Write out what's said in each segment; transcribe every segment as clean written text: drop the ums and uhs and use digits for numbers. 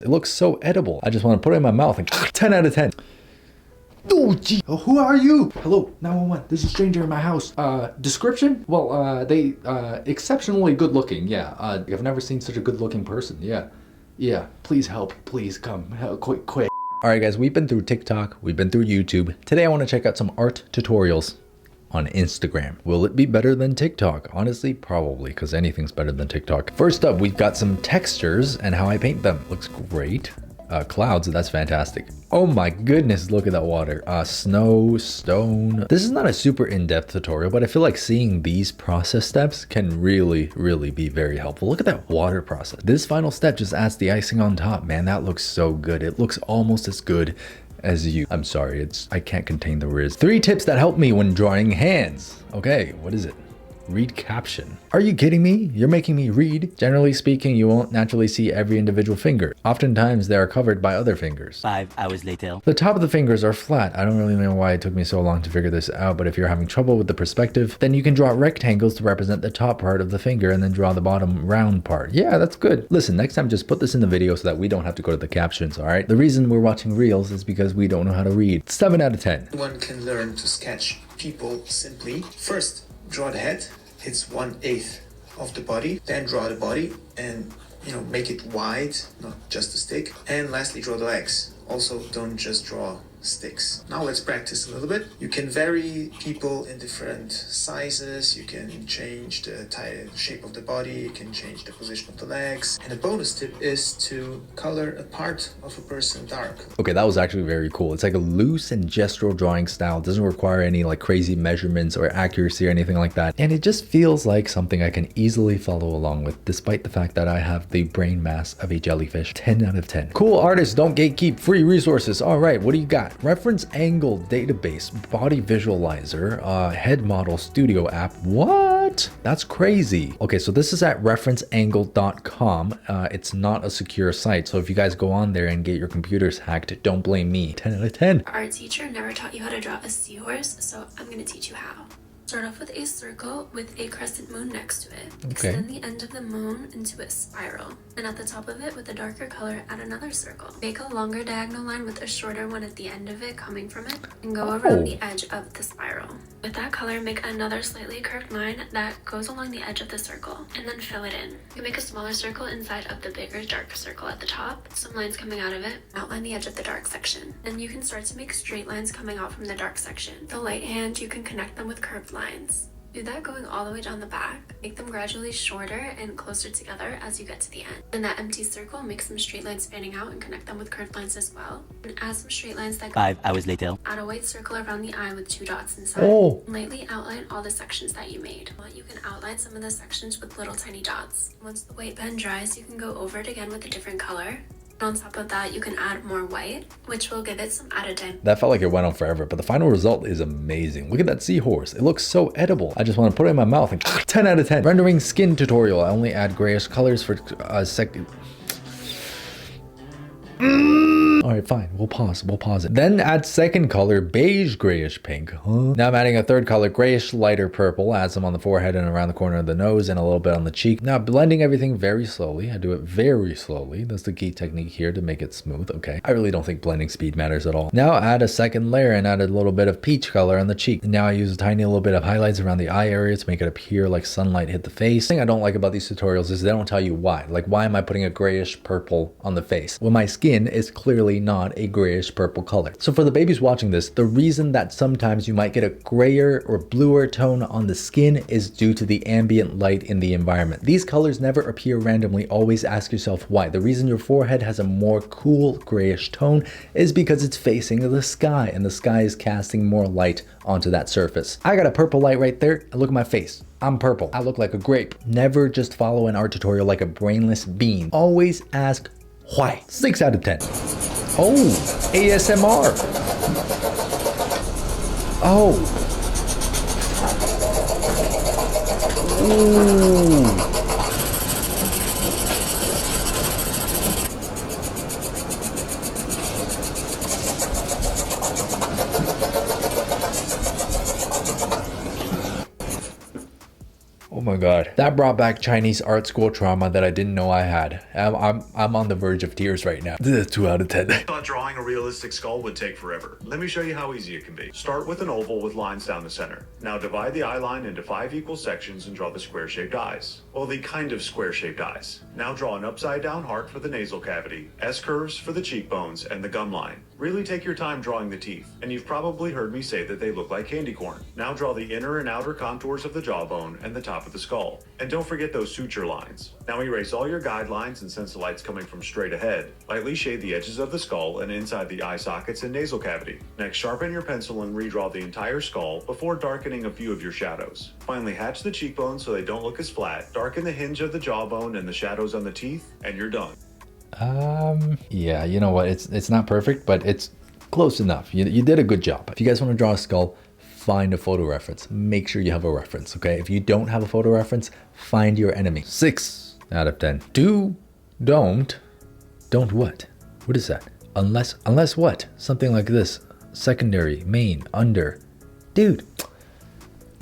It looks so edible. I just want to put it in my mouth and 10 out of 10. Oh, gee. Oh, who are you? Hello, 911. There's a stranger in my house. Description? Well, they, exceptionally good looking. Yeah. I've never seen such a good looking person. Yeah. Yeah. Please help. Please come. Help. Quick. All right, guys, we've been through TikTok. We've been through YouTube. Today, I want to check out some art tutorials on Instagram. Will it be better than TikTok? Honestly, probably, because anything's better than TikTok. First up, we've got some textures and how I paint them. Looks great. Clouds, that's fantastic. Oh my goodness, look at that water. Snow, stone. This is not a super in-depth tutorial, but I feel like seeing these process steps can really be very helpful. Look at that water process. This final step just adds the icing on top. Man, that looks so good. It looks almost as good as you. I'm sorry, I can't contain the riz. 3 tips that help me when drawing hands. Okay, what is it? Read caption. Are you kidding me? You're making me read. Generally speaking, you won't naturally see every individual finger. Oftentimes, they are covered by other fingers. 5 hours later. The top of the fingers are flat. I don't really know why it took me so long to figure this out, but if you're having trouble with the perspective, then you can draw rectangles to represent the top part of the finger and then draw the bottom round part. Yeah, that's good. Listen, next time just put this in the video so that we don't have to go to the captions, all right? The reason we're watching reels is because we don't know how to read. 7 out of 10. One can learn to sketch people simply. First, draw the head. It's 1/8 of the body. Then draw the body and, make it wide, not just a stick. And lastly, draw the legs. Also, don't just draw sticks. Now let's practice a little bit. You can vary people in different sizes. You can change the shape of the body. You can change the position of the legs. And a bonus tip is to color a part of a person dark. Okay, that was actually very cool. It's like a loose and gestural drawing style. It doesn't require any like crazy measurements or accuracy or anything like that. And it just feels like something I can easily follow along with, despite the fact that I have the brain mass of a jellyfish. 10 out of 10. Cool artists don't gatekeep. Free resources. All right, what do you got? Reference angle database, body visualizer, head model studio app. What? That's crazy. Okay, so this is at referenceangle.com. It's not a secure site. So if you guys go on there and get your computers hacked, don't blame me. 10 out of 10. Our teacher never taught you how to draw a seahorse, so I'm going to teach you how. Start off with a circle with a crescent moon next to it. Okay. Extend the end of the moon into a spiral. And at the top of it, with a darker color, add another circle. Make a longer diagonal line with a shorter one at the end of it coming from it, and go around the edge of the spiral. With that color, make another slightly curved line that goes along the edge of the circle, and then fill it in. You make a smaller circle inside of the bigger dark circle at the top, some lines coming out of it, outline the edge of the dark section. Then you can start to make straight lines coming out from the dark section. The light hand, you can connect them with curved lines. Do that going all the way down the back. Make them gradually shorter and closer together as you get to the end. In that empty circle, make some straight lines spanning out and connect them with curved lines as well. And add some straight lines that 5 hours later. Add a white circle around the eye with 2 dots inside. Oh. And lightly outline all the sections that you made. You can outline some of the sections with little tiny dots. Once the white pen dries, you can go over it again with a different color. On top of that, you can add more white, which will give it some added dimension. That felt like it went on forever, but the final result is amazing. Look at that seahorse. It looks so edible. I just want to put it in my mouth and 10 out of 10. Rendering skin tutorial. I only add grayish colors for a second. All right, fine. We'll pause it. Then add second color, beige grayish pink. Now I'm adding a third color, grayish lighter purple. Add some on the forehead and around the corner of the nose and a little bit on the cheek. Now blending everything very slowly. I do it very slowly. That's the key technique here to make it smooth. Okay. I really don't think blending speed matters at all. Now add a second layer and add a little bit of peach color on the cheek. Now I use a tiny little bit of highlights around the eye area to make it appear like sunlight hit the face. The thing I don't like about these tutorials is they don't tell you why. Like, why am I putting a grayish purple on the face? Well, my skin is clearly not a grayish purple color. So for the babies watching this, the reason that sometimes you might get a grayer or bluer tone on the skin is due to the ambient light in the environment. These colors never appear randomly. Always ask yourself why. The reason your forehead has a more cool grayish tone is because it's facing the sky and the sky is casting more light onto that surface. I got a purple light right there. Look at my face. I'm purple. I look like a grape. Never just follow an art tutorial like a brainless bean. Always ask why. 6 out of 10. Oh, ASMR. Oh. Ooh. Oh my god. That brought back Chinese art school trauma that I didn't know I had. I'm on the verge of tears right now. 2 out of 10. I thought drawing a realistic skull would take forever. Let me show you how easy it can be. Start with an oval with lines down the center. Now divide the eye line into 5 equal sections and draw the square-shaped eyes. Well, the kind of square-shaped eyes. Now draw an upside-down heart for the nasal cavity, S-curves for the cheekbones, and the gum line. Really take your time drawing the teeth, and you've probably heard me say that they look like candy corn. Now draw the inner and outer contours of the jawbone and the top of the skull. And don't forget those suture lines. Now erase all your guidelines, and since the light's coming from straight ahead, lightly shade the edges of the skull and inside the eye sockets and nasal cavity. Next, sharpen your pencil and redraw the entire skull before darkening a few of your shadows. Finally, hatch the cheekbones so they don't look as flat, darken the hinge of the jawbone and the shadows on the teeth, and you're done. Yeah, you know what? It's not perfect, but it's close enough. You did a good job. If you guys want to draw a skull, find a photo reference. Make sure you have a reference, okay? If you don't have a photo reference, find your enemy. 6 out of 10. Don't what? What is that? Unless what? Something like this. Secondary, main, under. Dude,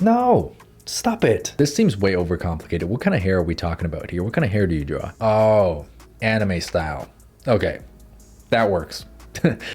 no. Stop it. This seems way overcomplicated. What kind of hair are we talking about here? What kind of hair do you draw? Oh, anime style. Okay, that works.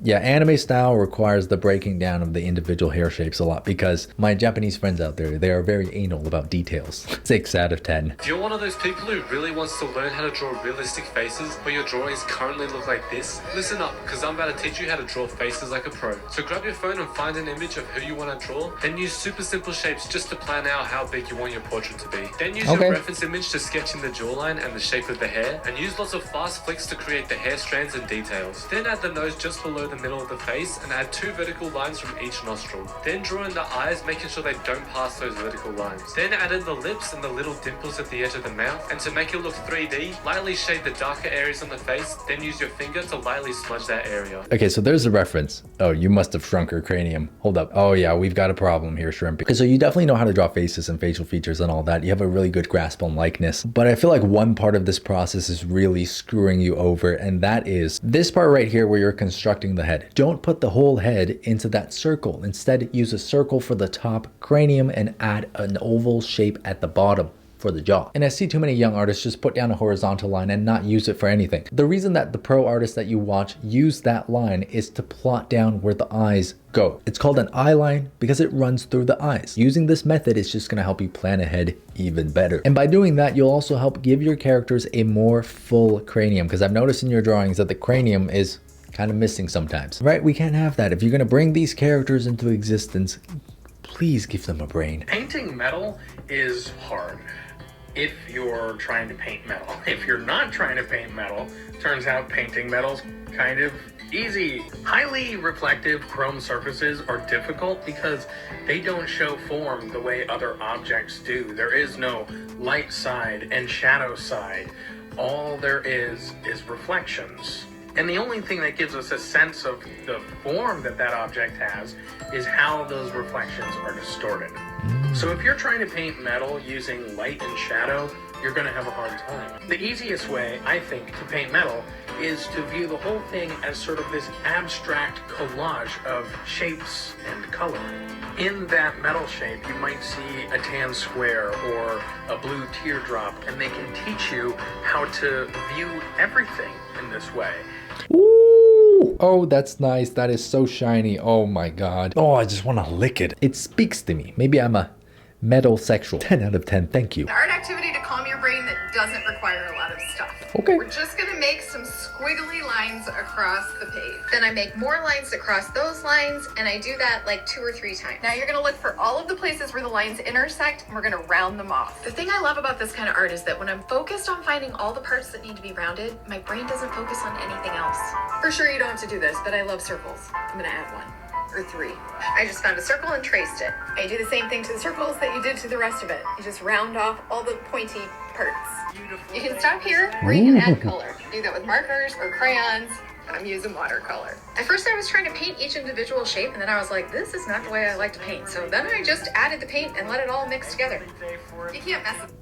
Yeah, anime style requires the breaking down of the individual hair shapes a lot because my Japanese friends out there, they are very anal about details. 6 out of 10. If you're one of those people who really wants to learn how to draw realistic faces, but your drawings currently look like this, listen up, because I'm about to teach you how to draw faces like a pro. So grab your phone and find an image of who you want to draw, then use super simple shapes just to plan out how big you want your portrait to be. Then use your reference image to sketch in the jawline and the shape of the hair, and use lots of fast flicks to create the hair strands and details. Then add the nose just below the middle of the face and add 2 vertical lines from each nostril. Then draw in the eyes, making sure they don't pass those vertical lines. Then add in the lips and the little dimples at the edge of the mouth, and to make it look 3D, lightly shade the darker areas on the face, then use your finger to lightly smudge that area. Okay, so there's a reference. Oh, you must have shrunk her cranium. Hold up. Oh yeah, we've got a problem here, Shrimpy. Okay, so you definitely know how to draw faces and facial features and all that. You have a really good grasp on likeness, but I feel like one part of this process is really screwing you over, and that is this part right here where you're constructing the head. Don't put the whole head into that circle. Instead, use a circle for the top cranium and add an oval shape at the bottom for the jaw. And I see too many young artists just put down a horizontal line and not use it for anything. The reason that the pro artists that you watch use that line is to plot down where the eyes go. It's called an eye line because it runs through the eyes. Using this method is just going to help you plan ahead even better. And by doing that, you'll also help give your characters a more full cranium, because I've noticed in your drawings that the cranium is kind of missing sometimes, right? We can't have that. If you're going to bring these characters into existence, please give them a brain. Painting metal is hard if you're trying to paint metal. If you're not trying to paint metal, turns out painting metal's kind of easy. Highly reflective chrome surfaces are difficult because they don't show form the way other objects do. There is no light side and shadow side. All there is reflections. And the only thing that gives us a sense of the form that that object has is how those reflections are distorted. So if you're trying to paint metal using light and shadow, you're going to have a hard time. The easiest way, I think, to paint metal is to view the whole thing as sort of this abstract collage of shapes and color. In that metal shape, you might see a tan square or a blue teardrop, and they can teach you how to view everything in this way. Ooh, oh, that's nice. That is so shiny. Oh my god. Oh, I just want to lick it. It speaks to me. Maybe I'm a metal sexual. 10 out of 10. Thank you. An art activity to calm your brain that doesn't require a lot of stuff. Okay. We're just gonna make some squiggly lines across the page. Then I make more lines across those lines, and I do that like 2 or 3 times. Now you're gonna look for all of the places where the lines intersect, and we're gonna round them off. The thing I love about this kind of art is that when I'm focused on finding all the parts that need to be rounded, my brain doesn't focus on anything else. For sure you don't have to do this, but I love circles. I'm gonna add 1 or 3. I just found a circle and traced it. I do the same thing to the circles that you did to the rest of it. You just round off all the pointy parts. Beautiful. You can stop here or you can add color. Do that with markers or crayons. I'm using watercolor. At first I was trying to paint each individual shape, and then I was like, this is not the way I like to paint. So then I just added the paint and let it all mix together. You can't mess with.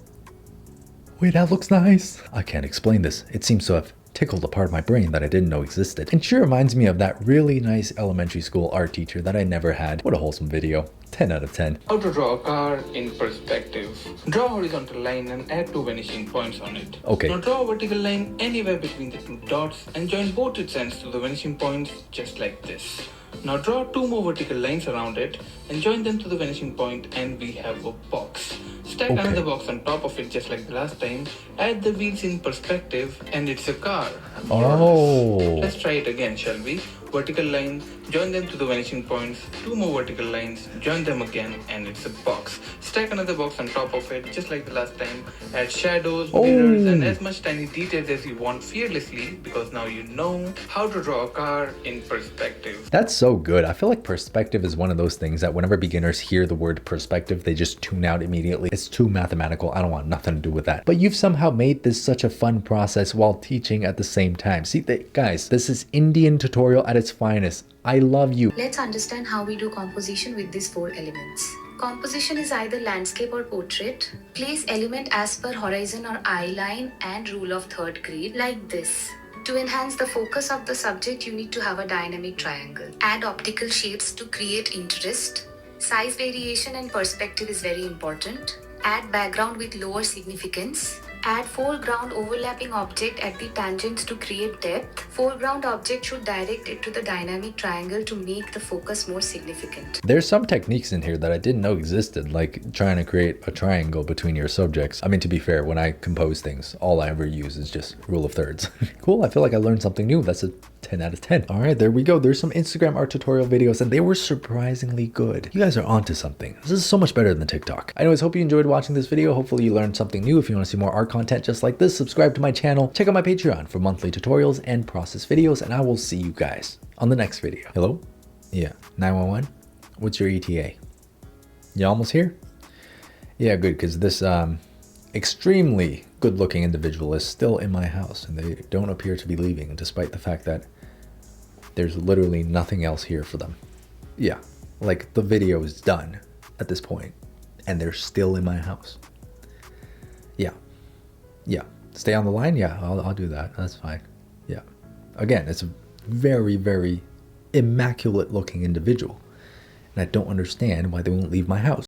Wait, that looks nice. I can't explain this. It seems to have tickled a part of my brain that I didn't know existed. And sure reminds me of that really nice elementary school art teacher that I never had. What a wholesome video. 10 out of 10. How to draw a car in perspective. Draw a horizontal line and add 2 vanishing points on it. Okay. Now draw a vertical line anywhere between the 2 dots and join both its ends to the vanishing points just like this. Now draw 2 more vertical lines around it and join them to the vanishing point, and we have a box. Stack another box on top of it just like the last time. Add the wheels in perspective and it's a car. Oh. Let's try it again, shall we? Vertical line, join them to the vanishing points, 2 more vertical lines, join them again, and it's a box. Stack another box on top of it just like the last time. Add shadows, mirrors, and as much tiny details as you want fearlessly, because now you know how to draw a car in perspective. That's so good. I feel like perspective is one of those things that whenever beginners hear the word perspective, they just tune out immediately. It's too mathematical. I don't want nothing to do with that. But you've somehow made this such a fun process while teaching at the same time. See, guys, this is Indian tutorial at its finest. I love you. Let's understand how we do composition with these 4 elements. Composition is either landscape or portrait. Place element as per horizon or eye line and rule of third grade like this. To enhance the focus of the subject, you need to have a dynamic triangle. Add optical shapes to create interest. Size variation and perspective is very important. Add background with lower significance. Add foreground overlapping object at the tangents to create depth. Foreground object should direct it to the dynamic triangle to make the focus more significant. There's some techniques in here that I didn't know existed, like trying to create a triangle between your subjects. I mean, to be fair, when I compose things, all I ever use is just rule of thirds. Cool, I feel like I learned something new. That's a 10 out of 10. All right, there we go. There's some Instagram art tutorial videos and they were surprisingly good. You guys are onto something. This is so much better than TikTok. Anyways, hope you enjoyed watching this video. Hopefully you learned something new. If you want to see more art content just like this, subscribe to my channel. Check out my Patreon for monthly tutorials and process videos, and I will see you guys on the next video. Hello? Yeah, 911? What's your ETA? You almost here? Yeah, good, because this extremely good-looking individual is still in my house, and they don't appear to be leaving, despite the fact that there's literally nothing else here for them. Yeah, like the video is done at this point, and they're still in my house. Yeah, stay on the line. Yeah, I'll do that. That's fine. Yeah, again, it's a very, very immaculate looking individual, and I don't understand why they won't leave my house.